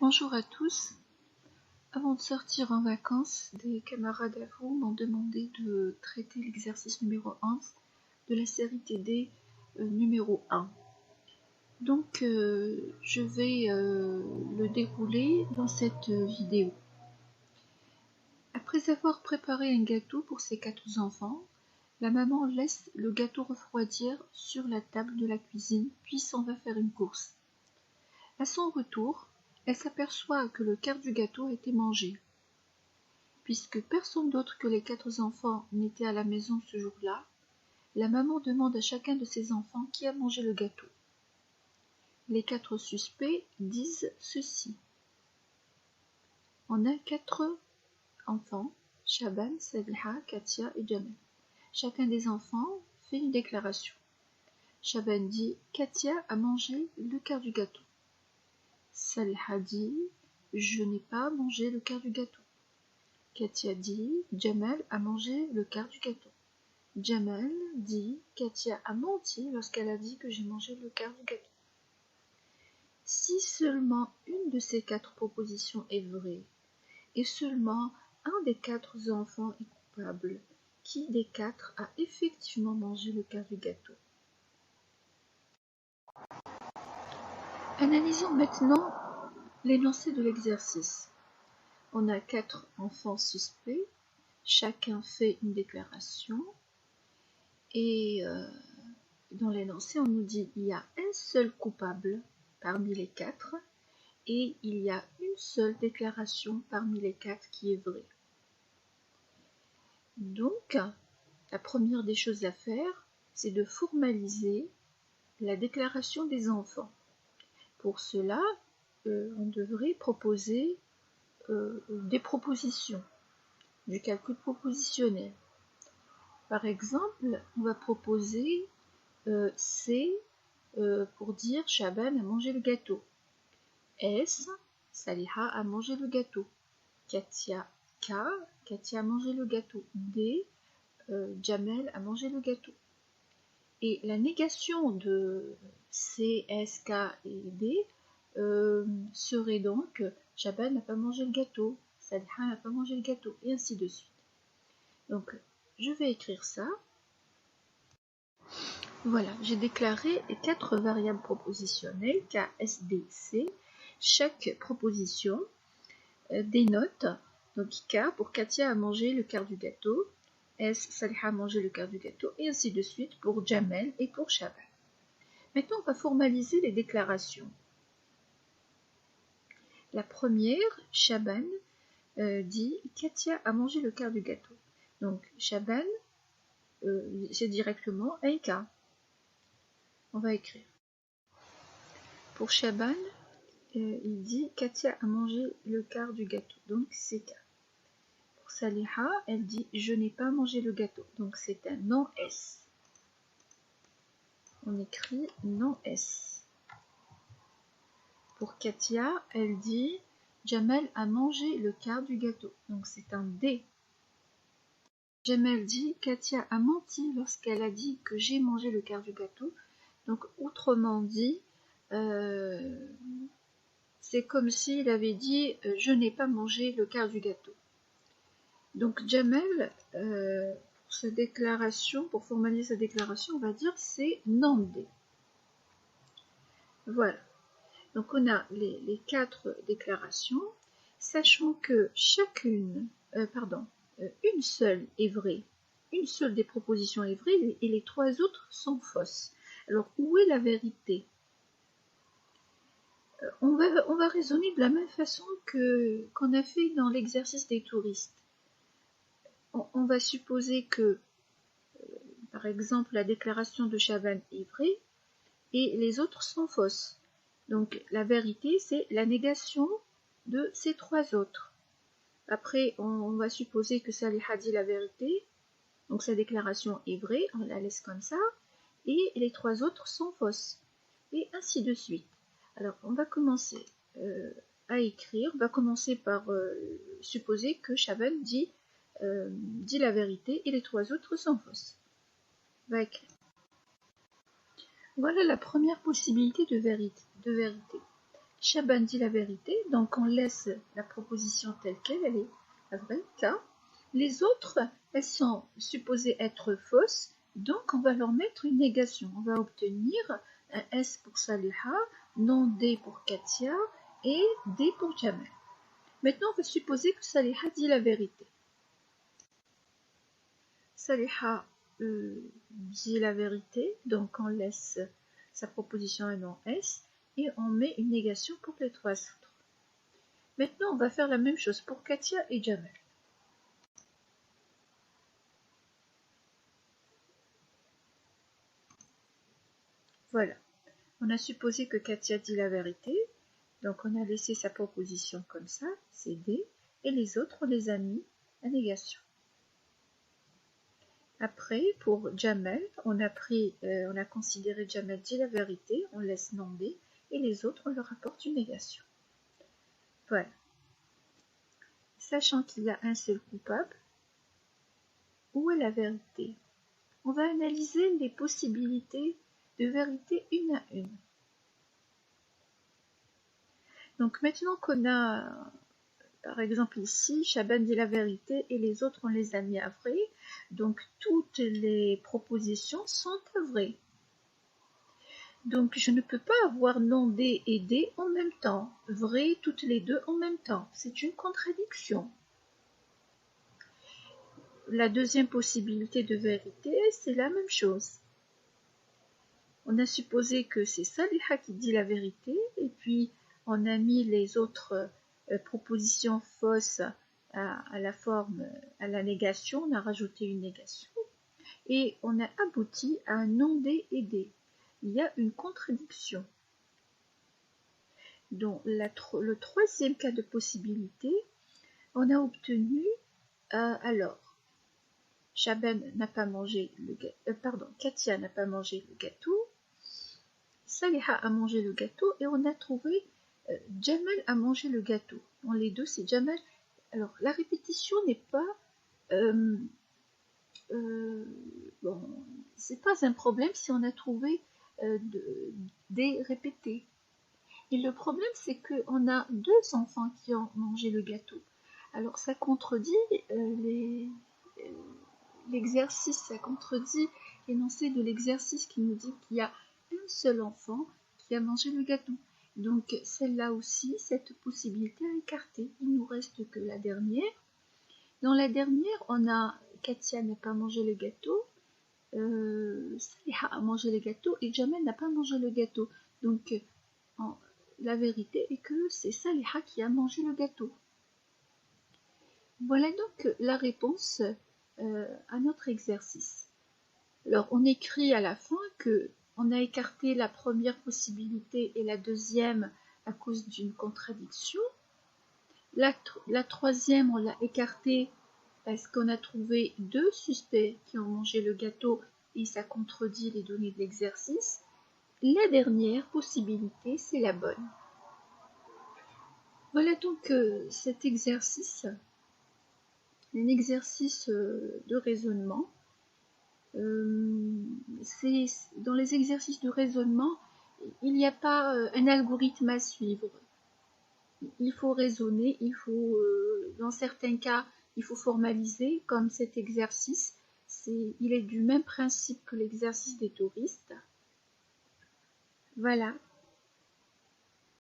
Bonjour à tous. Avant de sortir en vacances, des camarades à vous m'ont demandé de traiter l'exercice numéro 1 de la série TD numéro 1. Donc je vais le dérouler dans cette vidéo. Après avoir préparé un gâteau pour ses 4 enfants, la maman laisse le gâteau refroidir sur la table de la cuisine, puis s'en va faire une course. À son retour, elle s'aperçoit que le quart du gâteau a été mangé. Puisque personne d'autre que les 4 enfants n'était à la maison ce jour-là, la maman demande à chacun de ses enfants qui a mangé le gâteau. Les 4 suspects disent ceci. On a 4 enfants, Shaban, Saliha, Katia et Jamel. Chacun des enfants fait une déclaration. Shaban dit « Katia a mangé le quart du gâteau ». Saliha dit « Je n'ai pas mangé le quart du gâteau ». Katia dit « Jamel a mangé le quart du gâteau ». Jamel dit « Katia a menti lorsqu'elle a dit que j'ai mangé le quart du gâteau ». Si seulement une de ces 4 propositions est vraie, et seulement un des 4 enfants est coupable, qui des 4 a effectivement mangé le quart du gâteau? Analysons maintenant l'énoncé de l'exercice. On a 4 enfants suspects, chacun fait une déclaration, et dans l'énoncé, on nous dit il y a un seul coupable parmi les 4 et il y a une seule déclaration parmi les 4 qui est vraie. Donc, la première des choses à faire, c'est de formaliser la déclaration des enfants. Pour cela, on devrait proposer des propositions, du calcul propositionnel. Par exemple, on va proposer C pour dire Shaban a mangé le gâteau. S, Saliha a mangé le gâteau. Katia a mangé le gâteau. D, Jamel a mangé le gâteau. Et la négation de C, S, K et D serait donc Shaban n'a pas mangé le gâteau, Saliha n'a pas mangé le gâteau, et ainsi de suite. Donc, je vais écrire ça. Voilà, j'ai déclaré 4 variables propositionnelles, K, S, D, C. Chaque proposition dénote, donc K pour Katia a mangé le quart du gâteau, S, Saliha a mangé le quart du gâteau, et ainsi de suite pour Jamel et pour Shaban. Maintenant, on va formaliser les déclarations. La première, Shaban, dit Katia a mangé le quart du gâteau. Donc, Shaban, c'est directement un K. On va écrire. Pour Shaban, il dit Katia a mangé le quart du gâteau, donc c'est K. Pour Saliha, elle dit je n'ai pas mangé le gâteau, donc c'est un non S. On écrit non S. Pour Katia, elle dit Jamel a mangé le quart du gâteau, donc c'est un D. Jamel dit Katia a menti lorsqu'elle a dit que j'ai mangé le quart du gâteau, donc autrement dit, c'est comme s'il avait dit je n'ai pas mangé le quart du gâteau. Donc Jamel, sa déclaration, pour formaliser sa déclaration, on va dire c'est non D. Voilà. Donc on a les 4 déclarations, sachant que chacune, une seule est vraie. Une seule des propositions est vraie et les 3 autres sont fausses. Alors où est la vérité? On va raisonner de la même façon qu'on a fait dans l'exercice des touristes. On va supposer que, par exemple, la déclaration de Shaban est vraie et les autres sont fausses. Donc la vérité, c'est la négation de ces 3 autres. Après, on va supposer que Saliha dit la vérité, donc sa déclaration est vraie, on la laisse comme ça, et les 3 autres sont fausses, et ainsi de suite. Alors, on va commencer à écrire, on va commencer par supposer que Shaban dit la vérité et les 3 autres sont fausses. On va écrire. Voilà la première possibilité de vérité. Chaban dit la vérité, donc on laisse la proposition telle qu'elle, elle est la vraie cas. Les autres, elles sont supposées être fausses, donc on va leur mettre une négation. On va obtenir un S pour Saliha, non D pour Katia et D pour Jamal. Maintenant, on va supposer que Saliha dit la vérité. Saliha dit la vérité, donc on laisse sa proposition un non S et on met une négation pour les trois autres. Maintenant, on va faire la même chose pour Katia et Jamal. Voilà, on a supposé que Katia dit la vérité, donc on a laissé sa proposition comme ça, c'est D, et les autres, on les a mis à négation. Après, pour Jamal, on a considéré Jamal dit la vérité, on laisse non D, et les autres, on leur apporte une négation. Voilà. Sachant qu'il y a un seul coupable, où est la vérité? On va analyser les possibilités de vérité une à une. Donc maintenant qu'on a, par exemple ici, Chaban dit la vérité et les autres on les a mis à vrai, donc toutes les propositions sont vraies. Donc je ne peux pas avoir non D et D en même temps, vrai toutes les deux en même temps, c'est une contradiction. La deuxième possibilité de vérité, c'est la même chose. On a supposé que c'est Saliha qui dit la vérité, et puis on a mis les autres propositions fausses à la forme, à la négation, on a rajouté une négation, et on a abouti à un non D et D. Il y a une contradiction. Donc le troisième cas de possibilité, on a obtenu, alors, Chaban n'a pas mangé le gâteau, Katia n'a pas mangé le gâteau, Saliha a mangé le gâteau et on a trouvé Jamal a mangé le gâteau. Bon, les deux, c'est Jamal. Alors, la répétition n'est pas... bon, c'est pas un problème si on a trouvé des répétés. Et le problème, c'est qu'on a deux enfants qui ont mangé le gâteau. Alors, ça contredit l'exercice, ça contredit l'énoncé de l'exercice qui nous dit qu'il y a un seul enfant qui a mangé le gâteau. Donc celle-là aussi, cette possibilité à écarter. Il nous reste que la dernière. Dans la dernière, on a Katia n'a pas mangé le gâteau, Saliha a mangé le gâteau et Jamal n'a pas mangé le gâteau. Donc la vérité est que c'est Saliha qui a mangé le gâteau. Voilà donc la réponse à notre exercice. Alors on écrit à la fin que on a écarté la première possibilité et la deuxième à cause d'une contradiction. La troisième, on l'a écartée parce qu'on a trouvé deux suspects qui ont mangé le gâteau et ça contredit les données de l'exercice. La dernière possibilité, c'est la bonne. Voilà donc cet exercice, un exercice de raisonnement. Dans les exercices de raisonnement, il n'y a pas un algorithme à suivre. Il faut raisonner, dans certains cas, il faut formaliser, comme cet exercice. Il est du même principe que l'exercice des touristes. Voilà.